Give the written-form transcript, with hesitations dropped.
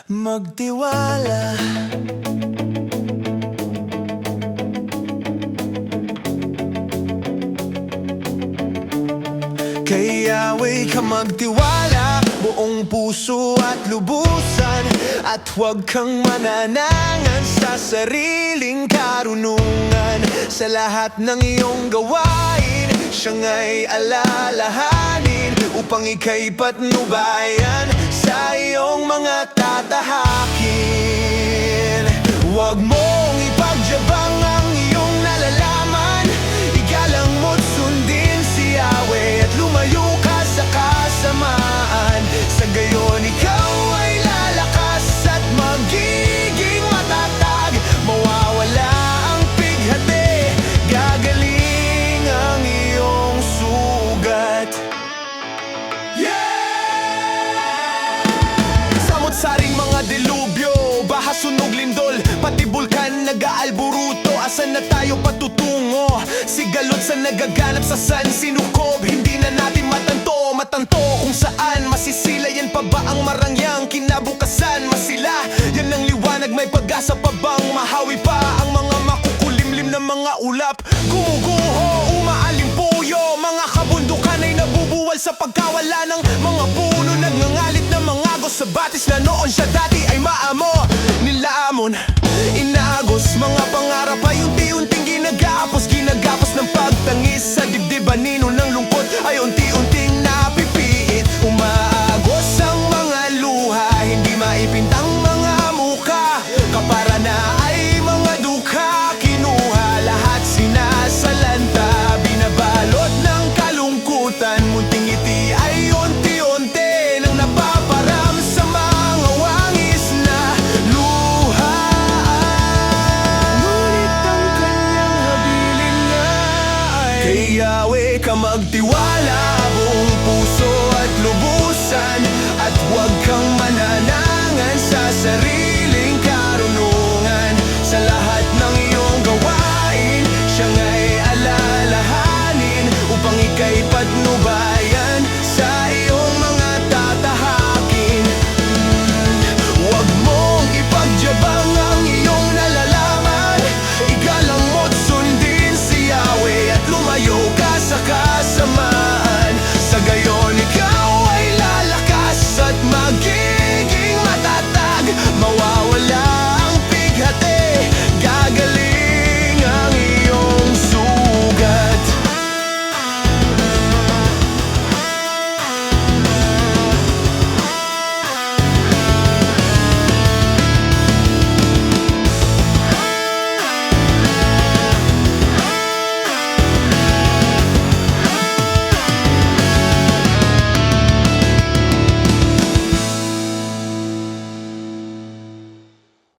magtiwala. Kay Yahweh ka magtiwala, buong puso at lubusan. At huwag kang mananangan sa sariling karunungan. Sa lahat ng iyong gawain, siya nga'y alalahanin, upang ika'y patnubayan sa iyong mga tatahakin. Huwag mong ipagyabang ang iyong nalalaman, igalang mo't sundin si Yahweh at lumayo ka sa kasamaan. Sa gayon ikaw ay lalakas at magiging matatag. Mawawala ang pighati, gagaling ang iyong sugat. Samot-saring mga delubyo, baha, sunog, lindol, pati bulkan nag-aalburuto. Asan na tayo patutungo? Sigalot sa nagaganap sa sansinukob. Hindi na natin matanto kung saan masisilayan pa ba ang marangyang kinabukasan. Masila, yan ang liwanag, may pag-asa pa bang mahawi pa ang mga makukulimlim na mga ulap? Gumuguho, umaalimpuyo, mga kabundukan ay nabubuwal sa pagkawala ng mga puno. Nagngangalit na mga agos sa batis na noon siya dati ay maamo. Nilaamon, inagos, mga pangarap ay unti-unting ginagapos ng pagtangis sa dibdib anino ng